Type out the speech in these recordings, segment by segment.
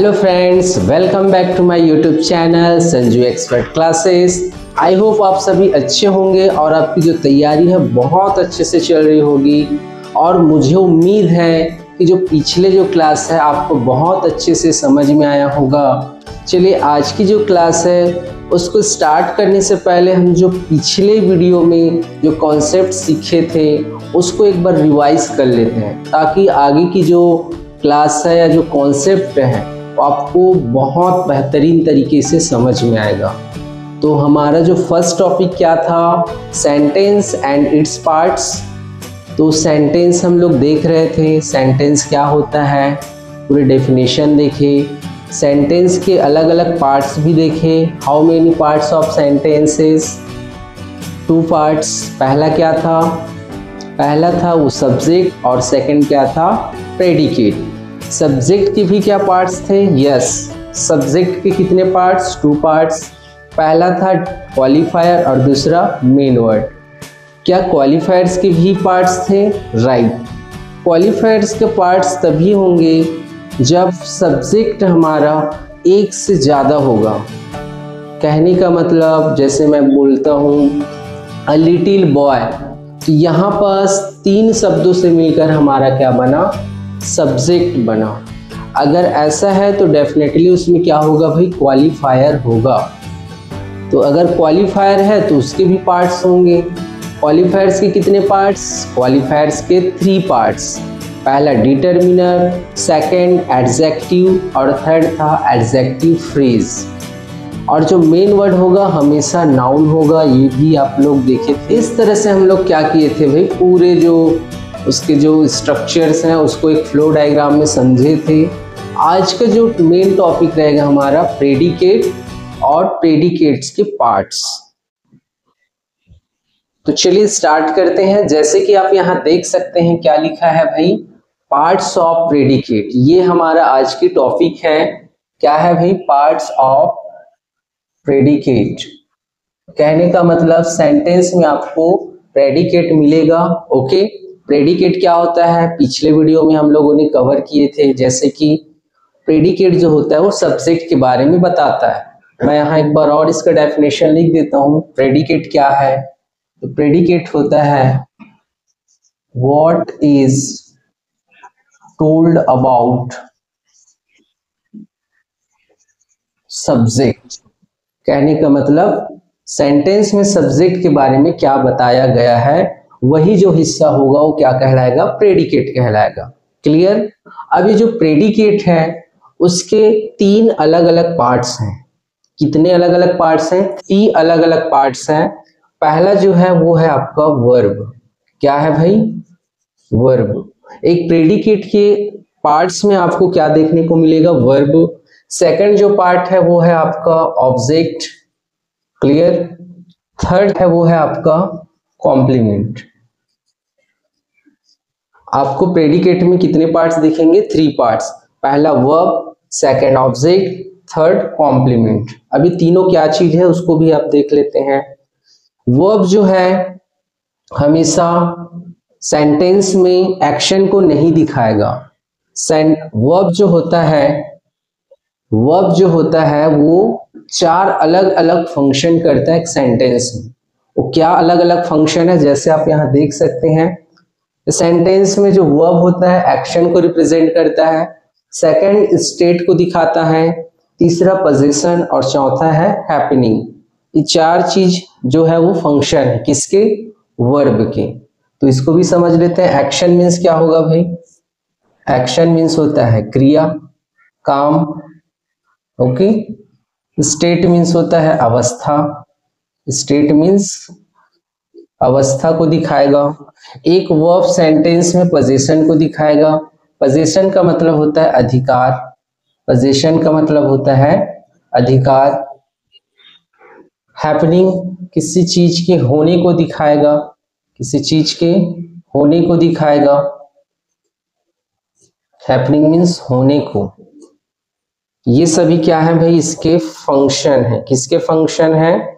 Hello friends, welcome back to my YouTube channel Sanju expert classes. I hope आप सभी अच्छे होंगे और आपकी जो तैयारी है बहुत अच्छे से चल रही होगी। और मुझे उम्मीद है कि जो पिछले जो क्लास है आपको बहुत अच्छे से समझ में आया होगा। चलिए आज की जो क्लास है उसको स्टार्ट करने से पहले हम जो पिछले वीडियो में जो कॉन्सेप्ट सीखे थे उसको एक बार रिवाइज कर लेते हैं, ताकि आगे की जो क्लास है या जो कॉन्सेप्ट है आपको बहुत बेहतरीन तरीके से समझ में आएगा। तो हमारा जो फर्स्ट टॉपिक क्या था, सेंटेंस एंड इट्स पार्ट्स। तो सेंटेंस हम लोग देख रहे थे, सेंटेंस क्या होता है पूरी डेफिनेशन देखे, सेंटेंस के अलग अलग पार्ट्स भी देखे। How many parts of sentences? 2 parts. पहला क्या था? पहला था वो सब्जेक्ट और सेकंड क्या था? प्रेडिकेट। सब्जेक्ट के भी क्या पार्ट्स थे? यस, सब्जेक्ट के कितने पार्ट्स? 2 पार्ट्स। पहला था क्वालिफायर और दूसरा मेन वर्ड। क्या क्वालिफायर्स के भी पार्ट्स थे? राइट। क्वालिफायर्स के पार्ट्स तभी होंगे जब सब्जेक्ट हमारा एक से ज़्यादा होगा। कहने का मतलब जैसे मैं बोलता हूँ अ लिटिल बॉय, तो यहाँ पास 3 शब्दों से मिलकर हमारा क्या बना? सब्जेक्ट बना। अगर ऐसा है तो डेफिनेटली उसमें क्या होगा भाई? क्वालिफायर होगा। तो अगर क्वालिफायर है तो उसके भी पार्ट्स होंगे। क्वालिफायर्स के कितने पार्ट्स? क्वालिफायर्स के 3 पार्ट्स। पहला डिटरमिनर, सेकंड एडजेक्टिव और थर्ड था एडजेक्टिव फ्रेज। और जो मेन वर्ड होगा हमेशा नाउन होगा, ये भी आप लोग देखे थे। इस तरह से हम लोग क्या किए थे भाई, पूरे जो उसके जो स्ट्रक्चर्स हैं उसको एक फ्लो डायग्राम में समझे थे। आज का जो मेन टॉपिक रहेगा हमारा प्रेडिकेट और प्रेडिकेट्स के पार्ट्स। तो चलिए स्टार्ट करते हैं। जैसे कि आप यहाँ देख सकते हैं क्या लिखा है भाई, पार्ट्स ऑफ प्रेडिकेट। ये हमारा आज की टॉपिक है। क्या है भाई? Parts of predicate. कहने का मतलब सेंटेंस में आपको प्रेडिकेट मिलेगा। ओके, प्रेडिकेट क्या होता है पिछले वीडियो में हम लोगों ने कवर किए थे। जैसे कि प्रेडिकेट जो होता है वो सब्जेक्ट के बारे में बताता है। मैं यहाँ एक बार और इसका डेफिनेशन लिख देता हूँ। प्रेडिकेट क्या है? तो प्रेडिकेट होता है what is told about subject. कहने का मतलब सेंटेंस में सब्जेक्ट के बारे में क्या बताया गया है, वही जो हिस्सा होगा वो क्या कहलाएगा? प्रेडिकेट कहलाएगा। क्लियर? अभी जो प्रेडिकेट है उसके 3 अलग अलग पार्ट्स हैं। कितने अलग अलग पार्ट्स हैं? 3 अलग अलग पार्ट्स हैं। पहला जो है वो है आपका वर्ब। क्या है भाई? वर्ब। एक प्रेडिकेट के पार्ट्स में आपको क्या देखने को मिलेगा? वर्ब। सेकंड जो पार्ट है वो है आपका ऑब्जेक्ट। क्लियर? थर्ड है वो है आपका कॉम्प्लीमेंट। आपको प्रेडिकेट में कितने पार्ट्स दिखेंगे? 3 पार्ट्स। पहला verb, second object, third complement. अभी तीनों क्या चीज है उसको भी आप देख लेते हैं। वर्ब जो है हमेशा सेंटेंस में एक्शन को नहीं दिखाएगा। वर्ब जो होता है वो 4 अलग अलग फंक्शन करता है एक सेंटेंस में। वो क्या अलग अलग फंक्शन है? जैसे आप यहाँ देख सकते हैं, सेंटेंस में जो वर्ब होता है एक्शन को रिप्रेजेंट करता है, सेकंड स्टेट को दिखाता है, तीसरा पोजीशन और चौथा है हैपनिंग। ये 4 चीज जो है वो फंक्शन है किसके? वर्ब के। तो इसको भी समझ लेते हैं। एक्शन मीन्स क्या होगा भाई? एक्शन मीन्स होता है क्रिया, काम। ओके। स्टेट मीन्स होता है अवस्था। स्टेट मीन्स अवस्था को दिखाएगा। एक वर्ब सेंटेंस में पोजीशन को दिखाएगा। पोजीशन का मतलब होता है अधिकार। पोजीशन का मतलब होता है अधिकार। हैपनिंग किसी चीज के होने को दिखाएगा। किसी चीज के होने को दिखाएगा। हैपनिंग मीन्स होने को। ये सभी क्या है भाई? इसके फंक्शन है। किसके फंक्शन है?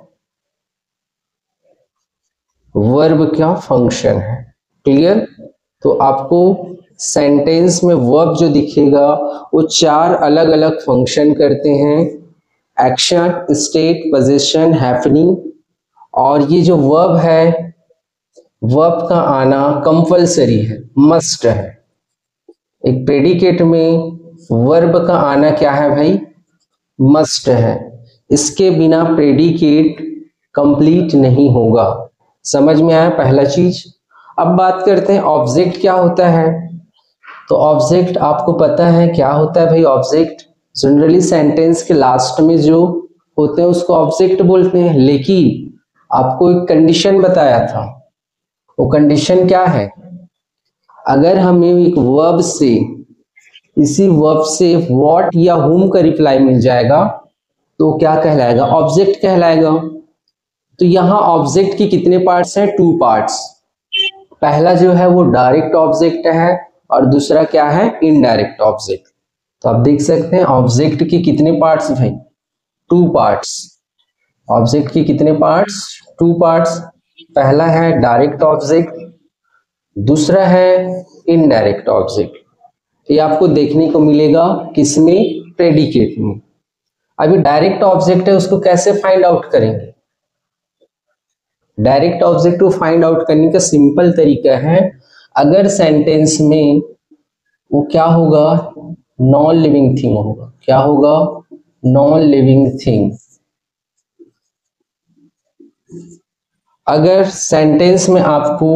वर्ब का फंक्शन है। क्लियर? तो आपको सेंटेंस में वर्ब जो दिखेगा वो 4 अलग अलग फंक्शन करते हैं, एक्शन, स्टेट, पोजीशन, हैपनिंग। और ये जो वर्ब है, वर्ब का आना कंपल्सरी है, मस्ट है। एक प्रेडिकेट में वर्ब का आना क्या है भाई, मस्ट है। इसके बिना प्रेडिकेट कंप्लीट नहीं होगा। समझ में आया पहला चीज। अब बात करते हैं ऑब्जेक्ट क्या होता है। तो ऑब्जेक्ट आपको पता है क्या होता है भाई। ऑब्जेक्ट जनरली सेंटेंस के लास्ट में जो होते हैं उसको ऑब्जेक्ट बोलते हैं, लेकिन आपको एक कंडीशन बताया था। वो कंडीशन क्या है, अगर हमें एक वर्ब से, इसी वर्ब से व्हाट या हुम का रिप्लाई मिल जाएगा तो क्या कहलाएगा, ऑब्जेक्ट कहलाएगा। तो यहाँ ऑब्जेक्ट की कितने पार्ट्स हैं, 2 पार्ट्स। पहला जो है वो डायरेक्ट ऑब्जेक्ट है और दूसरा क्या है, इनडायरेक्ट ऑब्जेक्ट। तो आप देख सकते हैं ऑब्जेक्ट के कितने पार्ट्स भाई, 2 पार्ट्स। ऑब्जेक्ट के कितने पार्ट्स, 2 पार्ट्स। पहला है डायरेक्ट ऑब्जेक्ट, दूसरा है इनडायरेक्ट ऑब्जेक्ट। ये आपको देखने को मिलेगा किसमें, प्रेडिकेट में। अभी डायरेक्ट ऑब्जेक्ट है उसको कैसे फाइंड आउट करेंगे। डायरेक्ट ऑब्जेक्ट को फाइंड आउट करने का सिंपल तरीका है, अगर सेंटेंस में वो क्या होगा, नॉन लिविंग थिंग होगा। क्या होगा, नॉन लिविंग थिंग। अगर सेंटेंस में आपको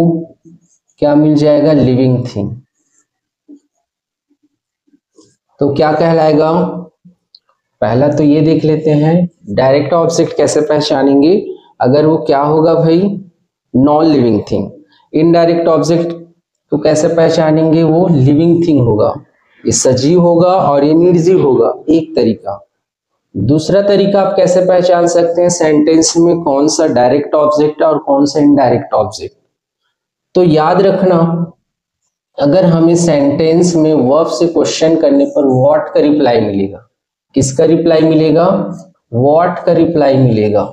क्या मिल जाएगा, लिविंग थिंग, तो क्या कहलाएगा। पहला तो ये देख लेते हैं डायरेक्ट ऑब्जेक्ट कैसे पहचानेंगे, अगर वो क्या होगा भाई, non living thing. Indirect object तो कैसे पहचानेंगे, वो लिविंग थिंग होगा, ये सजीव होगा और ये निर्जीव होगा, एक तरीका। दूसरा तरीका आप कैसे पहचान सकते हैं सेंटेंस में कौन सा डायरेक्ट ऑब्जेक्ट है और कौन सा इनडायरेक्ट ऑब्जेक्ट। तो याद रखना, अगर हमें सेंटेंस में वर्ब से क्वेश्चन करने पर व्हाट का रिप्लाई मिलेगा, किसका रिप्लाई मिलेगा, व्हाट का रिप्लाई मिलेगा,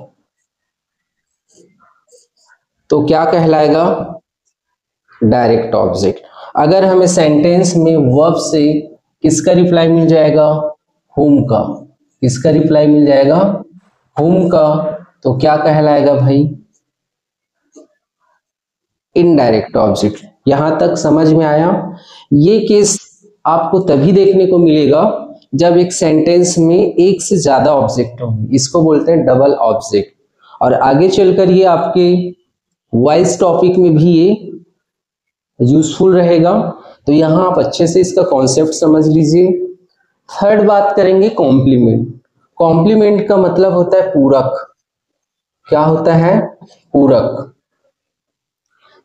तो क्या कहलाएगा, डायरेक्ट ऑब्जेक्ट। अगर हमें सेंटेंस में वर्ब से किसका रिप्लाई मिल जाएगा, हुम का, किसका रिप्लाई मिल जाएगा, हुम का, तो क्या कहलाएगा भाई, इनडायरेक्ट ऑब्जेक्ट। यहां तक समझ में आया। ये केस आपको तभी देखने को मिलेगा जब एक सेंटेंस में एक से ज्यादा ऑब्जेक्ट हो, इसको बोलते हैं डबल ऑब्जेक्ट। और आगे चलकर ये आपके वॉइस टॉपिक में भी ये यूजफुल रहेगा। तो यहां आप अच्छे से इसका कॉन्सेप्ट समझ लीजिए। थर्ड बात करेंगे कॉम्प्लीमेंट। कॉम्प्लीमेंट का मतलब होता है पूरक। क्या होता है, पूरक।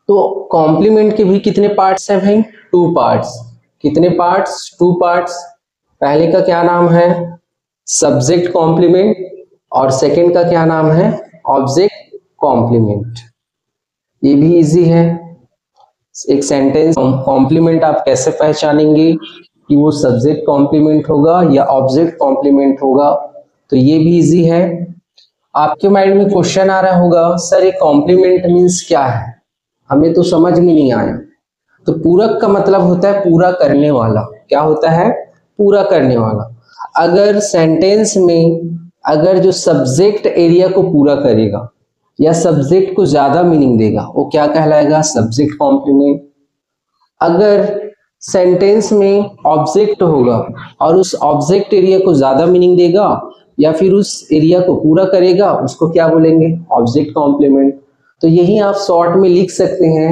तो कॉम्प्लीमेंट के भी कितने पार्ट्स हैं भाई, 2 पार्ट्स। कितने पार्ट्स, 2 पार्ट्स। पहले का क्या नाम है, सब्जेक्ट कॉम्प्लीमेंट, और सेकंड का क्या नाम है, ऑब्जेक्ट कॉम्प्लीमेंट। ये भी इजी है। एक सेंटेंस कॉम्प्लीमेंट आप कैसे पहचानेंगे कि वो सब्जेक्ट कॉम्प्लीमेंट होगा या ऑब्जेक्ट कॉम्प्लीमेंट होगा, तो ये भी इजी है। आपके माइंड में क्वेश्चन आ रहा होगा, सर ये कॉम्प्लीमेंट मीन्स क्या है, हमें तो समझ में नहीं आया। तो पूरक का मतलब होता है पूरा करने वाला। क्या होता है, पूरा करने वाला। अगर सेंटेंस में अगर जो सब्जेक्ट एरिया को पूरा करेगा या सब्जेक्ट को ज्यादा मीनिंग देगा, वो क्या कहलाएगा, सब्जेक्ट कॉम्प्लीमेंट। अगर सेंटेंस में ऑब्जेक्ट होगा और उस ऑब्जेक्ट एरिया को ज्यादा मीनिंग देगा या फिर उस एरिया को पूरा करेगा, उसको क्या बोलेंगे, ऑब्जेक्ट कॉम्प्लीमेंट। तो यही आप शॉर्ट में लिख सकते हैं,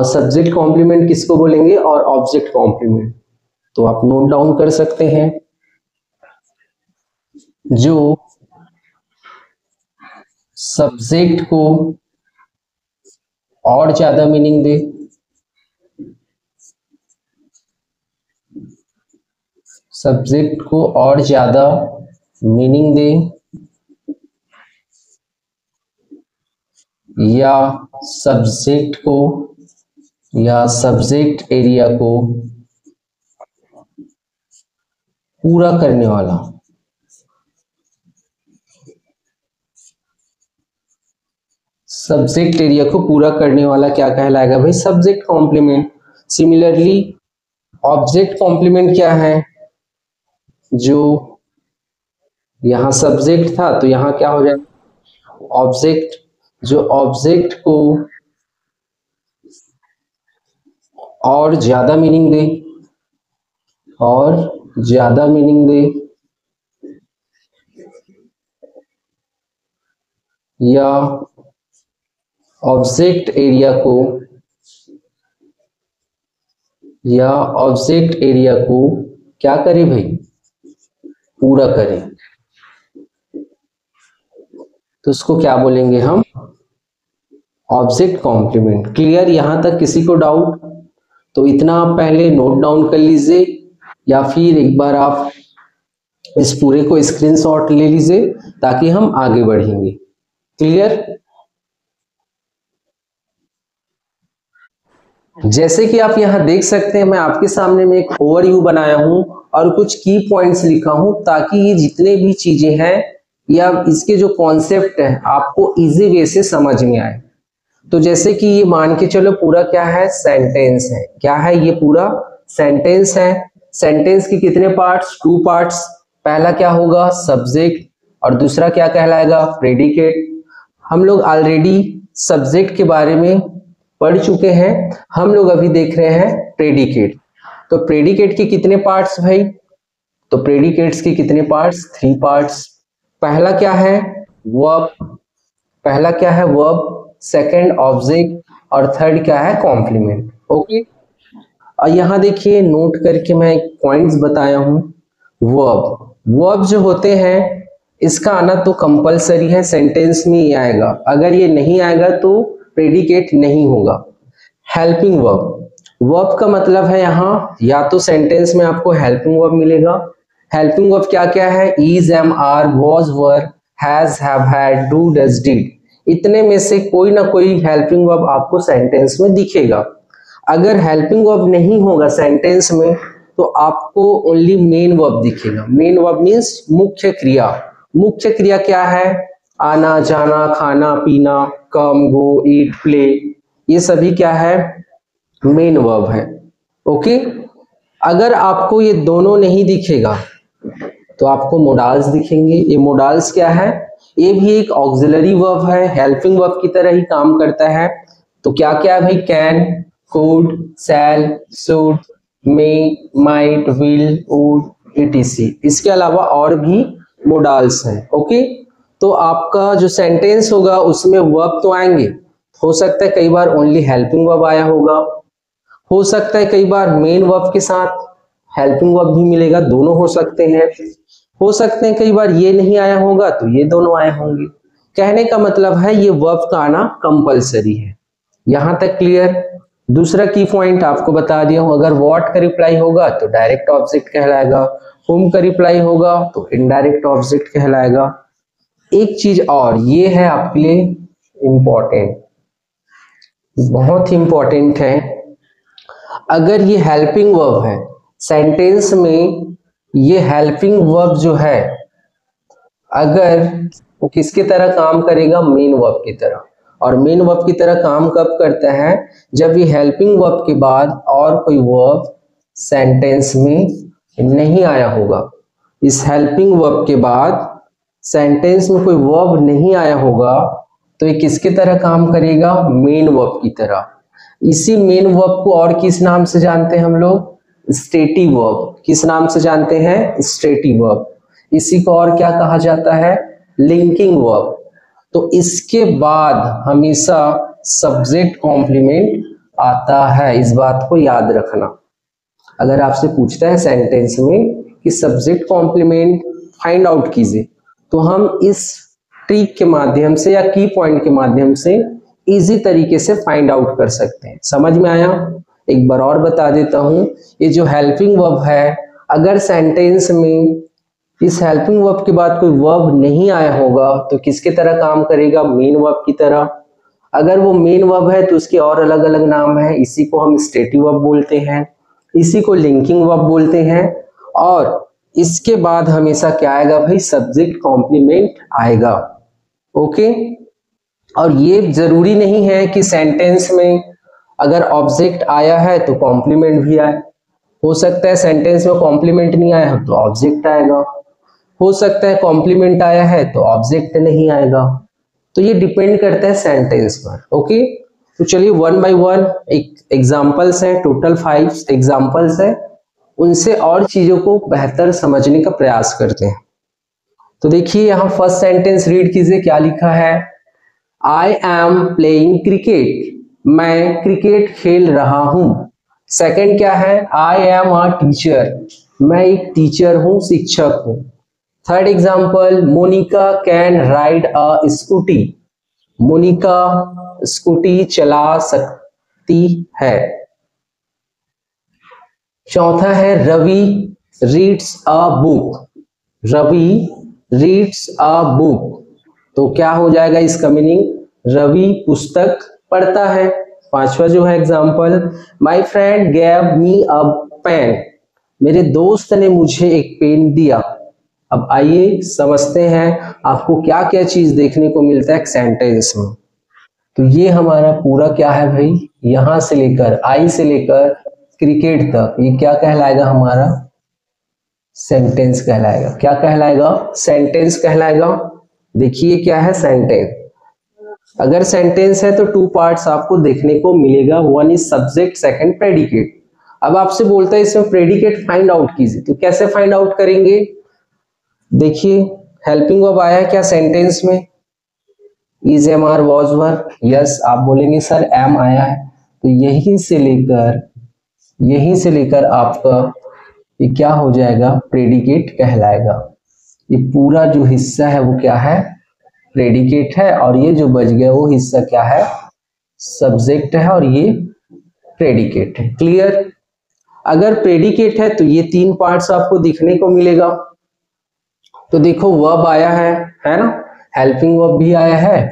सब्जेक्ट कॉम्प्लीमेंट किसको बोलेंगे और ऑब्जेक्ट कॉम्प्लीमेंट। तो आप नोट डाउन कर सकते हैं, जो सब्जेक्ट को और ज्यादा मीनिंग दे, सब्जेक्ट को और ज्यादा मीनिंग दे, या सब्जेक्ट को या सब्जेक्ट एरिया को पूरा करने वाला। सब्जेक्ट एरिया को पूरा करने वाला क्या कहलाएगा भाई, subject complement. Similarly object complement क्या है, जो यहाँ सब्जेक्ट था तो यहाँ क्या हो जाएगा ऑब्जेक्ट, जो ऑब्जेक्ट को और ज्यादा मीनिंग दे, और ज्यादा मीनिंग दे, या ऑब्जेक्ट एरिया को, या ऑब्जेक्ट एरिया को क्या करे भाई, पूरा करे, तो उसको क्या बोलेंगे हम, ऑब्जेक्ट कॉम्प्लीमेंट। क्लियर यहां तक किसी को डाउट? तो इतना आप पहले नोट डाउन कर लीजिए, या फिर एक बार आप इस पूरे को स्क्रीनशॉट ले लीजिए ताकि हम आगे बढ़ेंगे। क्लियर? जैसे कि आप यहां देख सकते हैं, मैं आपके सामने में एक ओवरव्यू बनाया हूं और कुछ की पॉइंट्स लिखा हूं ताकि ये जितने भी चीजें हैं या इसके जो कॉन्सेप्ट है आपको इजी वे से समझ में आए। तो जैसे कि ये मान के चलो पूरा क्या है, सेंटेंस है। क्या है ये, पूरा सेंटेंस है। सेंटेंस के कितने पार्ट्स, 2 पार्ट्स। पहला क्या होगा, सब्जेक्ट, और दूसरा क्या कहलाएगा, प्रेडिकेट। हम लोग ऑलरेडी सब्जेक्ट के बारे में पढ़ चुके हैं, हम लोग अभी देख रहे हैं प्रेडिकेट। तो प्रेडिकेट के कितने पार्ट्स भाई, तो प्रेडिकेट्स के कितने पार्ट्स, 3 पार्ट्स। पहला क्या है, वर्ब, पहला क्या है वर्ब, सेकंड ऑब्जेक्ट, और थर्ड क्या है, कॉम्प्लीमेंट। ओके, और यहां देखिए नोट करके मैं पॉइंट्स बताया हूं। वर्ब, वर्ब जो होते हैं इसका आना तो कंपलसरी है, सेंटेंस में ही आएगा, अगर ये नहीं आएगा तो प्रेडिकेट नहीं होगा। हेल्पिंग वर्ब, वर्ब का मतलब है यहाँ या तो सेंटेंस में आपको हेल्पिंग वर्ब मिलेगा। हेल्पिंग वर्ब क्या क्या है, is, am, are, was, were, has, have, had, do, does, did, इतने में से कोई ना कोई हेल्पिंग वर्ब आपको सेंटेंस में दिखेगा। अगर हेल्पिंग वर्ब नहीं होगा सेंटेंस में तो आपको ओनली मेन वर्ब दिखेगा। मेन वर्ब मीन्स मुख्य क्रिया। मुख्य क्रिया क्या है, आना, जाना, खाना, पीना, कम, गो, ईट, प्ले, ये सभी क्या है, मेन वर्ब है। ओके, अगर आपको ये दोनों नहीं दिखेगा तो आपको मोडाल्स दिखेंगे। ये मोडाल्स क्या है, ये भी एक ऑक्सिलरी वर्ब है, हेल्पिंग वर्ब की तरह ही काम करता है। तो क्या क्या है भाई, can, could, shall, should, may, might, will, would, etc। इसके अलावा और भी मोडाल्स हैं। ओके, तो आपका जो सेंटेंस होगा उसमें वर्ब तो आएंगे, हो सकता है कई बार ओनली हेल्पिंग वर्ब आया होगा, हो सकता है कई बार मेन वर्ब के साथ हेल्पिंग वर्ब भी मिलेगा, दोनों हो सकते हैं। हो सकते हैं कई बार ये नहीं आया होगा तो ये दोनों आए होंगे। कहने का मतलब है ये वर्ब का आना कंपलसरी है। यहां तक क्लियर? दूसरा की पॉइंट आपको बता दिया हूं, अगर व्हाट का रिप्लाई होगा तो डायरेक्ट ऑब्जेक्ट कहलाएगा, whom का रिप्लाई होगा तो इनडायरेक्ट ऑब्जेक्ट कहलाएगा। एक चीज और ये है आपके लिए इंपॉर्टेंट, बहुत इंपॉर्टेंट है, अगर ये हेल्पिंग वर्ब है सेंटेंस में, ये हेल्पिंग वर्ब जो है अगर वो किसकी तरह काम करेगा, मेन वर्ब की तरह। और मेन वर्ब की तरह काम कब करता है, जब ये हेल्पिंग वर्ब के बाद और कोई वर्ब सेंटेंस में नहीं आया होगा। इस हेल्पिंग वर्ब के बाद सेंटेंस में कोई वर्ब नहीं आया होगा तो ये किसके तरह काम करेगा, मेन वर्ब की तरह। इसी मेन वर्ब को और किस नाम से जानते हैं हम लोग, स्टेटिव वर्ब। किस नाम से जानते हैं, स्टेटिव वर्ब। इसी को और क्या कहा जाता है, लिंकिंग वर्ब। तो इसके बाद हमेशा सब्जेक्ट कॉम्प्लीमेंट आता है, इस बात को याद रखना। अगर आपसे पूछता है सेंटेंस में कि सब्जेक्ट कॉम्प्लीमेंट फाइंड आउट कीजिए, तो हम इस ट्रिक के माध्यम से या की पॉइंट के माध्यम से इजी तरीके से फाइंड आउट कर सकते हैं। समझ में आया? एक बार और बता देता हूं, ये जो हेल्पिंग वर्ब है, अगर सेंटेंस में इस हेल्पिंग वर्ब के बाद कोई वर्ब नहीं आया होगा तो किसके तरह काम करेगा, मेन वर्ब की तरह। अगर वो मेन वर्ब है तो उसके और अलग अलग नाम है, इसी को हम स्टेटिव वर्ब बोलते हैं, इसी को लिंकिंग वर्ब बोलते हैं। और इसके बाद हमेशा क्या आएगा भाई, सब्जेक्ट कॉम्प्लीमेंट आएगा। ओके, और ये जरूरी नहीं है कि सेंटेंस में अगर ऑब्जेक्ट आया है तो कॉम्प्लीमेंट भी आए। हो सकता है सेंटेंस में कॉम्प्लीमेंट नहीं आया हो तो ऑब्जेक्ट आएगा, हो सकता है कॉम्प्लीमेंट आया है तो ऑब्जेक्ट नहीं आएगा। तो ये डिपेंड करता है सेंटेंस पर। ओके, तो चलिए वन बाय वन एक एग्जांपल्स हैं, टोटल 5 एग्जांपल्स हैं, उनसे और चीजों को बेहतर समझने का प्रयास करते हैं। तो देखिए यहाँ फर्स्ट सेंटेंस रीड कीजिए, क्या लिखा है। आई एम प्लेइंग क्रिकेट, मैं क्रिकेट खेल रहा हूं। सेकंड क्या है, आई एम अ टीचर, मैं एक टीचर हूं, शिक्षक हूं। Third example, Monica can ride a scooty, Monica scooty चला सकती है। चौथा है Ravi reads a book, Ravi reads a book, तो क्या हो जाएगा इसका मीनिंग, रवि पुस्तक पढ़ता है। पांचवा जो है example, my friend gave me a pen, मेरे दोस्त ने मुझे एक पेन दिया। अब आइए समझते हैं आपको क्या क्या चीज देखने को मिलता है एक सेंटेंस में। तो ये हमारा पूरा क्या है भाई, यहां से लेकर आई से लेकर क्रिकेट तक, ये क्या कहलाएगा हमारा, सेंटेंस कहलाएगा। क्या कहलाएगा, सेंटेंस कहलाएगा। देखिए क्या है सेंटेंस। अगर सेंटेंस है तो 2 पार्ट्स आपको देखने को मिलेगा, one is subject, second predicate. अब आपसे बोलता है इसमें प्रेडिकेट फाइंड आउट कीजिए, तो कैसे फाइंड आउट करेंगे। देखिए हेल्पिंग वर्ब आया क्या सेंटेंस में, is am are was were, yes आप बोलेंगे सर एम आया है, तो यहीं से लेकर आपका ये क्या हो जाएगा, प्रेडिकेट कहलाएगा। ये पूरा जो हिस्सा है वो क्या है, प्रेडिकेट है, और ये जो बच गया वो हिस्सा क्या है, सब्जेक्ट है, और ये प्रेडिकेट है। क्लियर। अगर प्रेडिकेट है तो ये 3 पार्ट्स आपको दिखने को मिलेगा। तो देखो वर्ब आया है ना, हेल्पिंग वर्ब भी आया है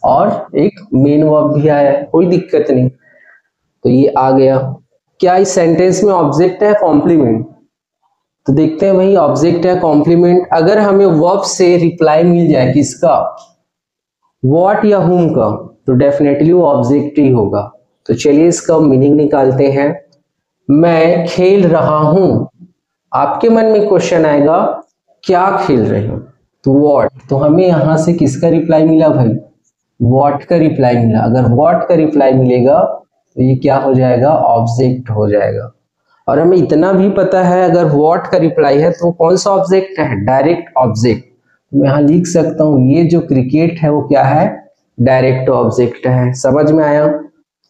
और एक मेन वर्ब भी आया है, कोई दिक्कत नहीं। तो ये आ गया। क्या इस सेंटेंस में ऑब्जेक्ट है कॉम्प्लीमेंट, तो देखते हैं वही ऑब्जेक्ट है कॉम्प्लीमेंट। अगर हमें वर्ब से रिप्लाई मिल जाए किसका, व्हाट या हुम का, तो डेफिनेटली वो ऑब्जेक्ट ही होगा। तो चलिए इसका मीनिंग निकालते हैं। मैं खेल रहा हूं, आपके मन में क्वेश्चन आएगा क्या खेल रहे हो, तो व्हाट, तो हमें यहां से किसका रिप्लाई मिला भाई, व्हाट का रिप्लाई मिला। अगर व्हाट का रिप्लाई मिलेगा तो ये क्या हो जाएगा, ऑब्जेक्ट हो जाएगा। और हमें इतना भी पता है अगर व्हाट का रिप्लाई है तो कौन सा ऑब्जेक्ट है, डायरेक्ट ऑब्जेक्ट। मैं यहां लिख सकता हूं ये जो क्रिकेट है वो क्या है, डायरेक्ट ऑब्जेक्ट है। समझ में आया।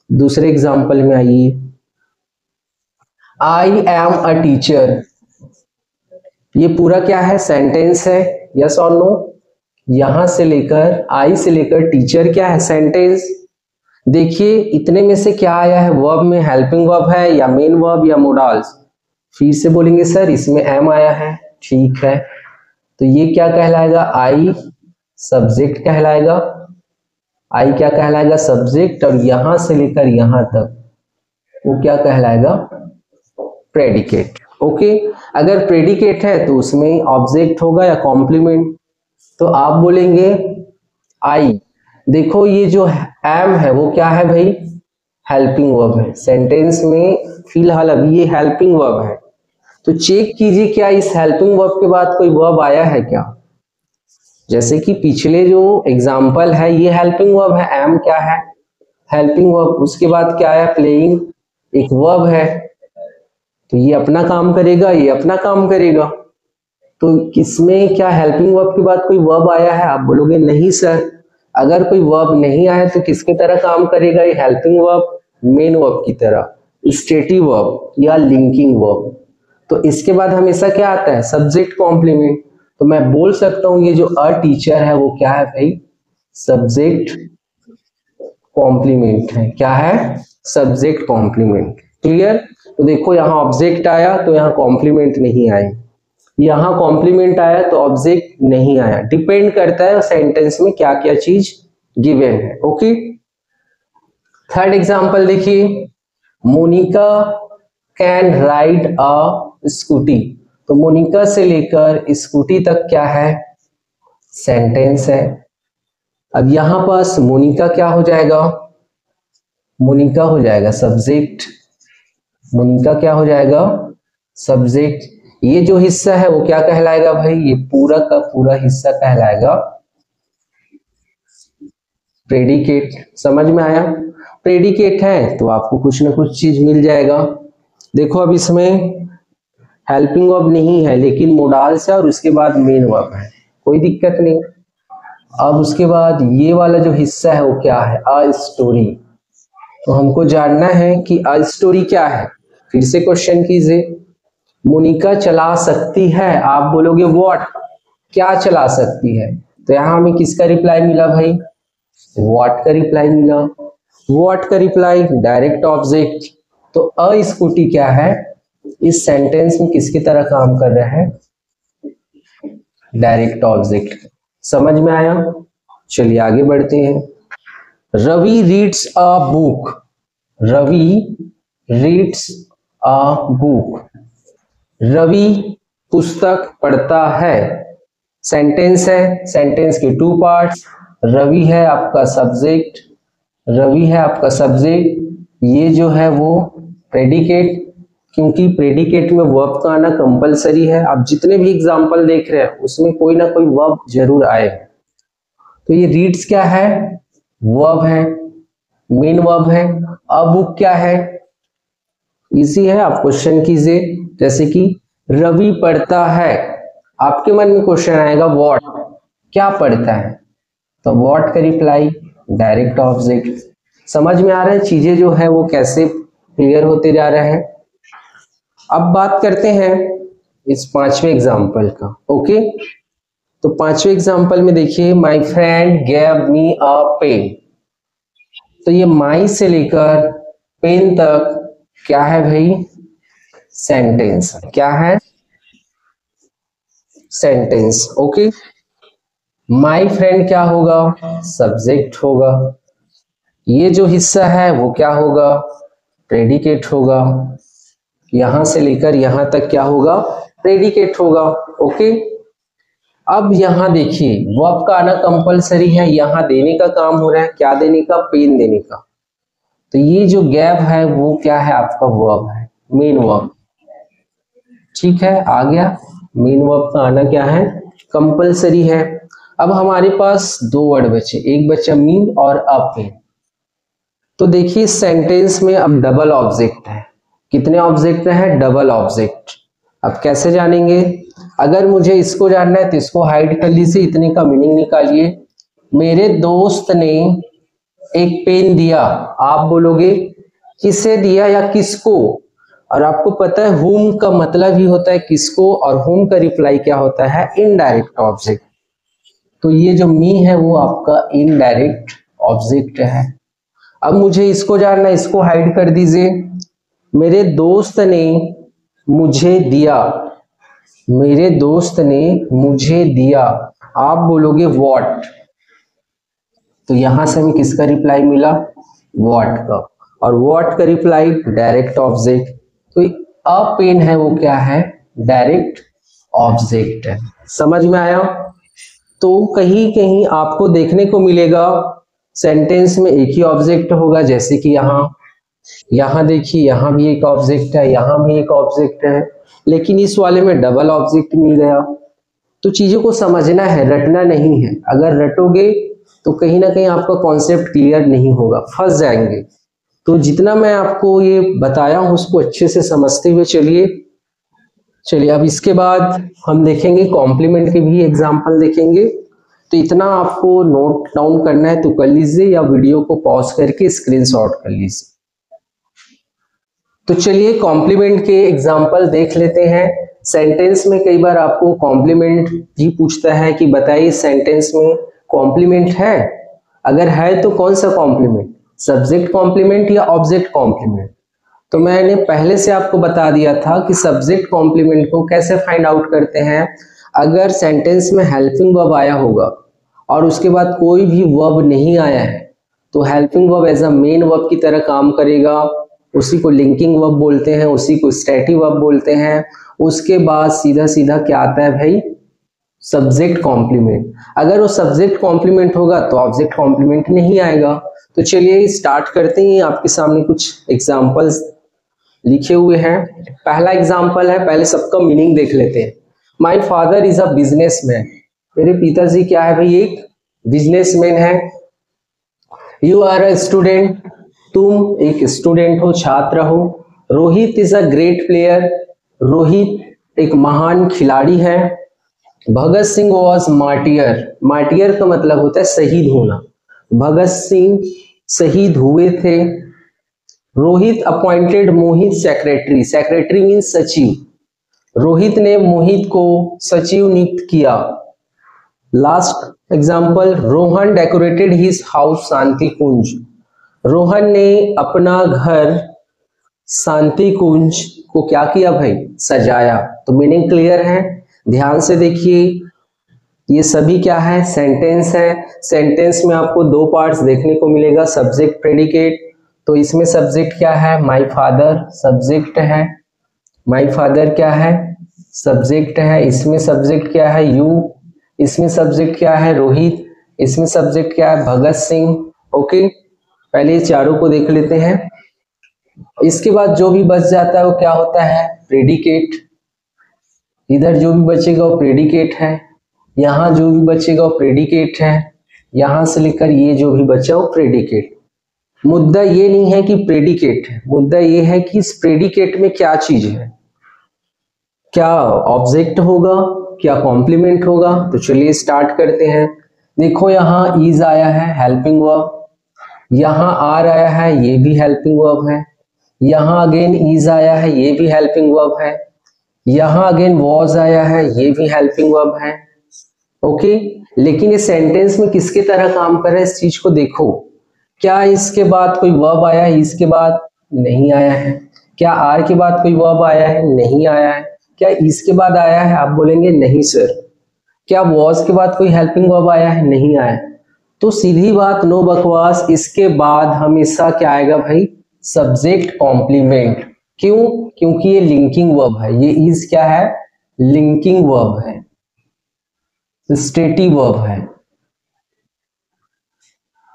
दूसरे एग्जांपल में आइए, आई एम अ टीचर, ये पूरा क्या है, सेंटेंस है, यस और नो। यहां से लेकर आई से लेकर टीचर क्या है, सेंटेंस। देखिए इतने में से क्या आया है, वर्ब में हेल्पिंग वर्ब है या मेन वर्ब या मोडाल्स। फिर से बोलेंगे सर इसमें एम आया है, ठीक है, तो ये क्या कहलाएगा, आई सब्जेक्ट कहलाएगा। आई क्या कहलाएगा, सब्जेक्ट, और यहां से लेकर यहां तक वो क्या कहलाएगा, प्रेडिकेट। ओके, अगर प्रेडिकेट है तो उसमें ऑब्जेक्ट होगा या कॉम्प्लीमेंट। तो आप बोलेंगे आई, देखो ये जो एम है वो क्या है भाई, हेल्पिंग वर्ब है। सेंटेंस में फिलहाल अभी ये हेल्पिंग वर्ब है, तो चेक कीजिए क्या इस हेल्पिंग वर्ब के बाद कोई वर्ब आया है क्या। जैसे कि पिछले जो एग्जांपल है ये हेल्पिंग वर्ब है, एम क्या है, हेल्पिंग वर्ब, उसके बाद क्या आया, प्लेइंग, एक वर्ब है, तो ये अपना काम करेगा, ये अपना काम करेगा। तो किसमें क्या हेल्पिंग वर्ब के बाद कोई वर्ब आया है, आप बोलोगे नहीं सर। अगर कोई वर्ब नहीं आया तो किसके तरह काम करेगा, ये हेल्पिंग वर्ब मेन वर्ब की तरह, स्टेटिव वर्ब या लिंकिंग वर्ब। तो इसके बाद हमेशा क्या आता है, सब्जेक्ट कॉम्प्लीमेंट। तो मैं बोल सकता हूं ये जो अ टीचर है वो क्या है भाई, सब्जेक्ट कॉम्प्लीमेंट है। क्या है, सब्जेक्ट कॉम्प्लीमेंट। क्लियर। तो देखो यहाँ ऑब्जेक्ट आया तो यहाँ कॉम्प्लीमेंट नहीं आए, यहाँ कॉम्प्लीमेंट आया तो ऑब्जेक्ट नहीं आया। डिपेंड करता है सेंटेंस में क्या क्या चीज गिवन है। ओके, थर्ड एग्जांपल देखिए, Monica can ride a scooty, तो मोनिका से लेकर स्कूटी तक क्या है, सेंटेंस है। अब यहां पास मोनिका क्या हो जाएगा, मोनिका हो जाएगा सब्जेक्ट, मोनिका क्या हो जाएगा सब्जेक्ट। ये जो हिस्सा है वो क्या कहलाएगा भाई, ये पूरा का पूरा हिस्सा कहलाएगा प्रेडिकेट। समझ में आया, प्रेडिकेट है तो आपको कुछ ना कुछ चीज मिल जाएगा। देखो अब इसमें हेल्पिंग वर्ब नहीं है लेकिन मोडाल्स है और उसके बाद मेन वर्ब है, कोई दिक्कत नहीं। अब उसके बाद ये वाला जो हिस्सा है वो क्या है, अ स्टोरी। तो हमको जानना है कि अ स्टोरी क्या है। फिर से क्वेश्चन कीजिए, मोनिका चला सकती है, आप बोलोगे व्हाट, क्या चला सकती है। तो यहां हमें किसका रिप्लाई मिला भाई, व्हाट का रिप्लाई मिला। व्हाट का रिप्लाई डायरेक्ट ऑब्जेक्ट। तो अ स्कूटी क्या है, इस सेंटेंस में किसकी तरह काम कर रहा है, डायरेक्ट ऑब्जेक्ट। समझ में आया, चलिए आगे बढ़ते हैं। Ravi reads a book, Ravi reads a book, Ravi पुस्तक पढ़ता है। सेंटेंस है, सेंटेंस के टू पार्ट्स, रवि है आपका सब्जेक्ट, रवि है आपका सब्जेक्ट, ये जो है वो प्रेडिकेट, क्योंकि प्रेडिकेट में वर्ब का आना कंपलसरी है। आप जितने भी एग्जांपल देख रहे हैं उसमें कोई ना कोई वर्ब जरूर आए। तो ये रीड्स क्या है, वर्ब है, मेन वर्ब है। अब बुक क्या है, इजी है, आप क्वेश्चन कीजिए। जैसे कि रवि पढ़ता है, आपके मन में क्वेश्चन आएगा व्हाट, क्या पढ़ता है, तो व्हाट का रिप्लाई डायरेक्ट ऑब्जेक्ट। समझ में आ रहा है चीजें जो है वो कैसे क्लियर होते जा रहे हैं। अब बात करते हैं इस पांचवें एग्जाम्पल का। ओके, तो पांचवें एग्जाम्पल में देखिए, my friend gave me a pen. तो ये माई से लेकर पेन तक क्या है भाई, सेंटेंस। क्या है, सेंटेंस। ओके, माई फ्रेंड क्या होगा, सब्जेक्ट होगा। ये जो हिस्सा है वो क्या होगा, प्रेडिकेट होगा। यहां से लेकर यहां तक क्या होगा, प्रेडिकेट होगा। ओके, अब यहां देखिए वर्ब का आना कंपलसरी है, यहां देने का काम हो रहा है, क्या देने का, पेन देने का। तो ये जो गैप है वो क्या है, आपका वर्ब है, मेन वर्ब। ठीक है, आ गया, मेन वर्ब का आना क्या है, कंपलसरी है। अब हमारे पास दो वर्ड बचे, एक बचा मी और अ पेन। तो देखिए इस सेंटेंस में अब डबल ऑब्जेक्ट है। कितने ऑब्जेक्ट है, डबल ऑब्जेक्ट। अब कैसे जानेंगे, अगर मुझे इसको जानना है तो इसको हाइड कर लीजिए, इतने का मीनिंग निकालिए। मेरे दोस्त ने एक पेन दिया, आप बोलोगे किसे दिया या किसको, और आपको पता है हुम का मतलब ही होता है किसको, और हुम का रिप्लाई क्या होता है, इनडायरेक्ट ऑब्जेक्ट। तो ये जो मी है वो आपका इनडायरेक्ट ऑब्जेक्ट है। अब मुझे इसको जानना है, इसको हाइड कर दीजिए। मेरे दोस्त ने मुझे दिया, मेरे दोस्त ने मुझे दिया, आप बोलोगे व्हाट। तो यहां से हमें किसका रिप्लाई मिला, व्हाट का, और व्हाट का रिप्लाई डायरेक्ट ऑब्जेक्ट। तो अ पेन है वो क्या है, डायरेक्ट ऑब्जेक्ट है। समझ में आया। तो कहीं कहीं आपको देखने को मिलेगा सेंटेंस में एक ही ऑब्जेक्ट होगा, जैसे कि यहाँ देखिए, यहाँ भी एक ऑब्जेक्ट है, यहाँ भी एक ऑब्जेक्ट है, लेकिन इस वाले में डबल ऑब्जेक्ट मिल गया। तो चीजों को समझना है, रटना नहीं है। अगर रटोगे तो कहीं ना कहीं आपका कॉन्सेप्ट क्लियर नहीं होगा, फंस जाएंगे। तो जितना मैं आपको ये बताया हूं उसको अच्छे से समझते हुए चलिए अब इसके बाद हम देखेंगे कॉम्प्लीमेंट के भी एग्जाम्पल देखेंगे। तो इतना आपको नोट डाउन करना है तो कर लीजिए, या वीडियो को पॉज करके स्क्रीनशॉट कर लीजिए। तो चलिए कॉम्प्लीमेंट के एग्जाम्पल देख लेते हैं। सेंटेंस में कई बार आपको कॉम्प्लीमेंट भी पूछता है कि बताइए सेंटेंस में कॉम्प्लीमेंट है, अगर है तो कौन सा कॉम्प्लीमेंट, सब्जेक्ट कॉम्प्लीमेंट या ऑब्जेक्ट कॉम्प्लीमेंट। तो मैंने पहले से आपको बता दिया था कि सब्जेक्ट कॉम्प्लीमेंट को कैसे फाइंड आउट करते हैं। अगर सेंटेंस में हेल्पिंग वर्ब आया होगा और उसके बाद कोई भी वर्ब नहीं आया है तो helping verb as a main verb की तरह काम करेगा। उसी को लिंकिंग वर्ब बोलते हैं, उसी को स्टैटिक वर्ब बोलते हैं। उसके बाद सीधा सीधा क्या आता है भाई, सब्जेक्ट कॉम्प्लीमेंट। अगर वो सब्जेक्ट कॉम्प्लीमेंट होगा तो ऑब्जेक्ट कॉम्प्लीमेंट नहीं आएगा। तो चलिए स्टार्ट करते हैं। आपके सामने कुछ एग्जांपल्स लिखे हुए हैं। पहला एग्जांपल है, पहले सबका मीनिंग देख लेते हैं। My father is a businessman. मेरे पिताजी क्या है भाई, एक बिजनेसमैन है। You are a student. तुम एक स्टूडेंट हो, छात्र हो। Rohit is a great player. Rohit एक महान खिलाड़ी है। Bhagat Singh was martyr. Martyr का मतलब होता है शहीद होना। भगत सिंह शहीद हुए थे। Rohit appointed Mohit secretary. Secretary means सचिव। रोहित ने मोहित को सचिव नियुक्त किया। Last example, Rohan decorated his house Shanti Kunj. Rohan ने अपना घर शांति कुंज को क्या किया भाई, सजाया। तो मीनिंग क्लियर है, ध्यान से देखिए। ये सभी क्या है, सेंटेंस है। सेंटेंस में आपको दो पार्ट्स देखने को मिलेगा, सब्जेक्ट प्रेडिकेट। तो इसमें सब्जेक्ट क्या है, माय फादर सब्जेक्ट है। माय फादर क्या है, सब्जेक्ट है। इसमें सब्जेक्ट क्या है, यू। इसमें सब्जेक्ट क्या है, रोहित। इसमें सब्जेक्ट क्या है, भगत सिंह। ओके, पहले ये चारों को देख लेते हैं। इसके बाद जो भी बच जाता है वो क्या होता है, प्रेडिकेट। इधर जो भी बचेगा वो प्रेडिकेट है। यहाँ जो भी बचेगा वो प्रेडिकेट है। यहां से लेकर ये जो भी बचा वो प्रेडिकेट। मुद्दा ये नहीं है कि प्रेडिकेट है, मुद्दा ये है कि इस प्रेडिकेट में क्या चीज है, क्या ऑब्जेक्ट होगा, क्या कॉम्प्लीमेंट होगा। तो चलिए स्टार्ट करते हैं। देखो यहाँ इज आया है, हेल्पिंग वर्ब। यहाँ आर आया है, ये भी हेल्पिंग वर्ब है। यहाँ अगेन इज आया है, ये भी हेल्पिंग वर्ब है। यहाँ अगेन वॉज आया है, ये भी हेल्पिंग वर्ब है। ओके, लेकिन ये सेंटेंस में किसके तरह काम कर रहा है, इस चीज को देखो। क्या इसके बाद कोई वर्ब आया है, इसके बाद नहीं आया है। क्या आर के बाद कोई वर्ब आया है, नहीं आया है। क्या इसके बाद आया है, आप बोलेंगे नहीं सर। क्या वॉज के बाद कोई हेल्पिंग वर्ब आया है, नहीं आया। तो सीधी बात, नो बकवास, इसके बाद हमेशा क्या आएगा भाई, सब्जेक्ट कॉम्प्लीमेंट। क्यों, क्योंकि ये लिंकिंग वर्ब है। ये इज क्या है, लिंकिंग वर्ब है, स्टेटिव वर्ब है।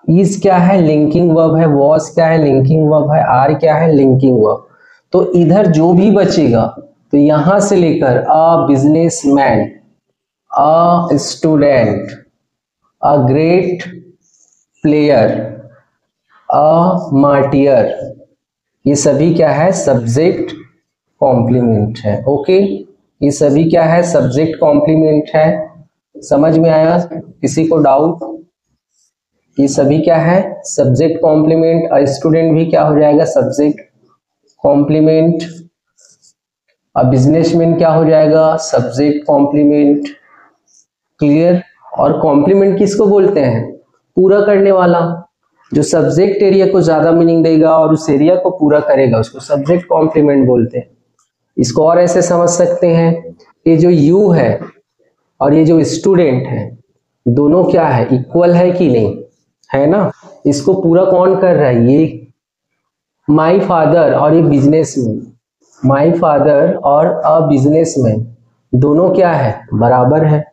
इज क्या है, लिंकिंग वर्ब है। वॉज क्या है, लिंकिंग वर्ब है। आर क्या है, लिंकिंग वर्ब। तो इधर जो भी बचेगा, तो यहां से लेकर a businessman, a student, a great player, a martyr, ये सभी क्या है, सब्जेक्ट कॉम्प्लीमेंट है। ओके, ये सभी क्या है, सब्जेक्ट कॉम्प्लीमेंट है। समझ में आया, किसी को डाउट? ये सभी क्या है, सब्जेक्ट कॉम्प्लीमेंट। अ स्टूडेंट भी क्या हो जाएगा, सब्जेक्ट कॉम्प्लीमेंट। अ बिजनेसमैन क्या हो जाएगा, सब्जेक्ट कॉम्प्लीमेंट। क्लियर? और कॉम्प्लीमेंट किसको बोलते हैं, पूरा करने वाला। जो सब्जेक्ट एरिया को ज्यादा मीनिंग देगा और उस एरिया को पूरा करेगा, उसको सब्जेक्ट कॉम्प्लीमेंट बोलते हैं। इसको और ऐसे समझ सकते हैं, ये जो यू है और ये जो स्टूडेंट है, दोनों क्या है, इक्वल है कि नहीं, है ना। इसको पूरा कौन कर रहा है, ये माय फादर और ये बिजनेसमैन। माय फादर और अ बिजनेसमैन दोनों क्या है, बराबर है।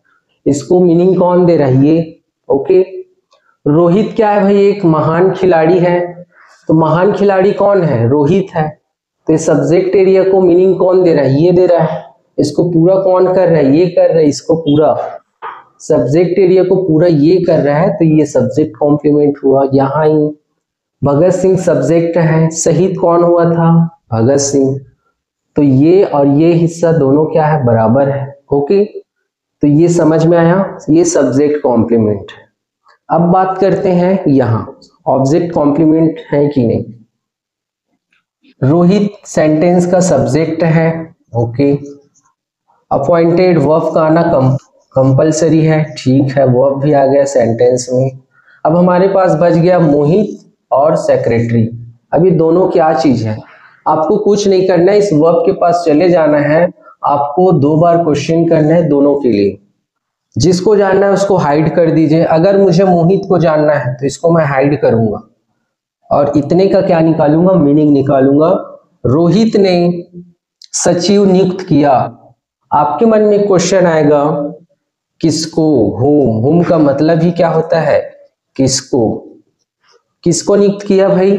इसको मीनिंग कौन दे रहा है, ये। ओके, रोहित क्या है भाई, एक महान खिलाड़ी है। तो महान खिलाड़ी कौन है, रोहित है। तो सब्जेक्ट एरिया को मीनिंग कौन दे रहा है, ये दे रहा है। इसको पूरा कौन कर रहा है, ये कर रहा है। इसको पूरा सब्जेक्ट एरिया को पूरा ये कर रहा है, तो ये सब्जेक्ट कॉम्प्लीमेंट हुआ। यहाँ ही भगत सिंह सब्जेक्ट है, शहीद कौन हुआ था, भगत सिंह। तो ये और ये हिस्सा दोनों क्या है, बराबर है। ओके, तो ये समझ में आया, ये सब्जेक्ट कॉम्प्लीमेंट है। अब बात करते हैं यहाँ ऑब्जेक्ट कॉम्प्लीमेंट है कि नहीं। रोहित सेंटेंस का सब्जेक्ट है। ओके, अपॉइंटेड वर्ब का आना कंपलसरी है, ठीक है, वर्ब भी आ गया सेंटेंस में। अब हमारे पास बच गया मोहित और सेक्रेटरी। अभी दोनों क्या चीज है, आपको कुछ नहीं करना है, इस वर्ब के पास चले जाना है। आपको 2 बार क्वेश्चन करना है दोनों के लिए। जिसको जानना है उसको हाइड कर दीजिए। अगर मुझे मोहित को जानना है तो इसको मैं हाइड करूंगा और इतने का क्या निकालूंगा, मीनिंग निकालूंगा। रोहित ने सचिव नियुक्त किया। आपके मन में क्वेश्चन आएगा, किसको, whom, whom का मतलब ही क्या होता है, किसको। किसको नियुक्त किया भाई,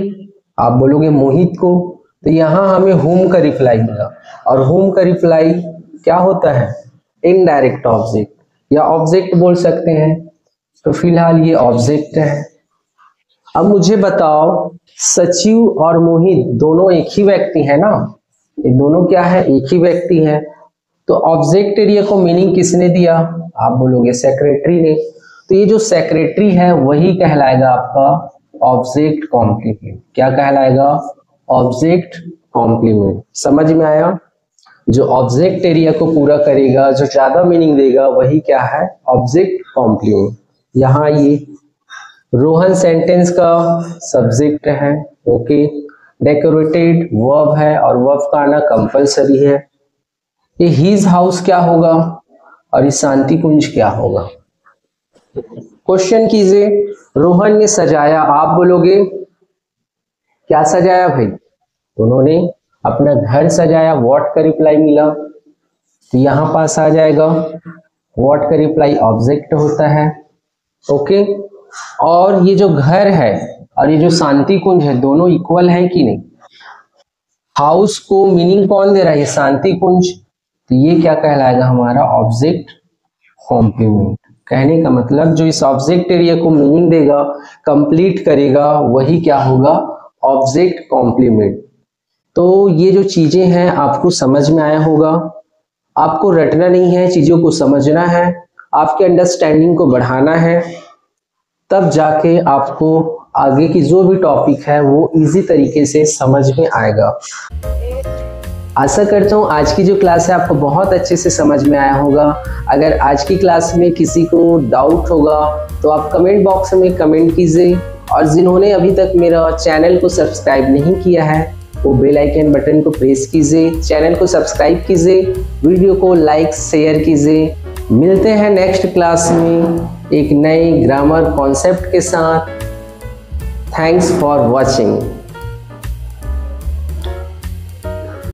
आप बोलोगे मोहित को, तो यहाँ हमें whom का रिप्लाई मिला, और whom का रिप्लाई क्या होता है, इनडायरेक्ट ऑब्जेक्ट या ऑब्जेक्ट बोल सकते हैं, तो फिलहाल ये ऑब्जेक्ट है। अब मुझे बताओ, सचिव और मोहित दोनों एक ही व्यक्ति है ना, ये दोनों क्या है, एक ही व्यक्ति है, तो ऑब्जेक्ट एरिया को मीनिंग किसने दिया, आप बोलोगे सेक्रेटरी ने, तो ये जो सेक्रेटरी है वही कहलाएगा आपका ऑब्जेक्ट कॉम्प्लीमेंट। क्या कहलाएगा, ऑब्जेक्ट कॉम्प्लीमेंट। समझ में आया, जो ऑब्जेक्ट एरिया को पूरा करेगा, जो ज्यादा मीनिंग देगा, वही क्या है, ऑब्जेक्ट कॉम्प्लीमेंट। यहाँ ये रोहन सेंटेंस का सब्जेक्ट है, ओके। डेकोरेटेड वर्ब है और वर्ब का आना कंपलसरी है। ये हीज हाउस क्या होगा और ये शांति कुंज क्या होगा। क्वेश्चन कीजिए, रोहन ने सजाया, आप बोलोगे क्या सजाया भाई, उन्होंने अपना घर सजाया, व्हाट का रिप्लाई मिला, तो यहां पास आ जाएगा व्हाट का रिप्लाई ऑब्जेक्ट होता है, ओके। और ये जो घर है और ये जो शांति कुंज है दोनों इक्वल है कि नहीं, हाउस को मीनिंग कौन दे रहा है, ये शांति कुंज, तो ये क्या कहलाएगा हमारा ऑब्जेक्ट कॉम्प्लीमेंट। कहने का मतलब जो इस ऑब्जेक्ट एरिया को मीनिंग देगा, कंप्लीट करेगा, वही क्या होगा, ऑब्जेक्ट कॉम्प्लीमेंट। तो ये जो चीजें हैं आपको समझ में आया होगा, आपको रटना नहीं है, चीजों को समझना है, आपके अंडरस्टैंडिंग को बढ़ाना है, तब जाके आपको आगे की जो भी टॉपिक है वो इजी तरीके से समझ में आएगा। आशा करता हूँ आज की जो क्लास है आपको बहुत अच्छे से समझ में आया होगा। अगर आज की क्लास में किसी को डाउट होगा तो आप कमेंट बॉक्स में कमेंट कीजिए, और जिन्होंने अभी तक मेरा चैनल को सब्सक्राइब नहीं किया है वो बेल आइकन बटन को प्रेस कीजिए, चैनल को सब्सक्राइब कीजिए, वीडियो को लाइक शेयर कीजिए। मिलते हैं नेक्स्ट क्लास में एक नए ग्रामर कॉन्सेप्ट के साथ। Thanks for watching.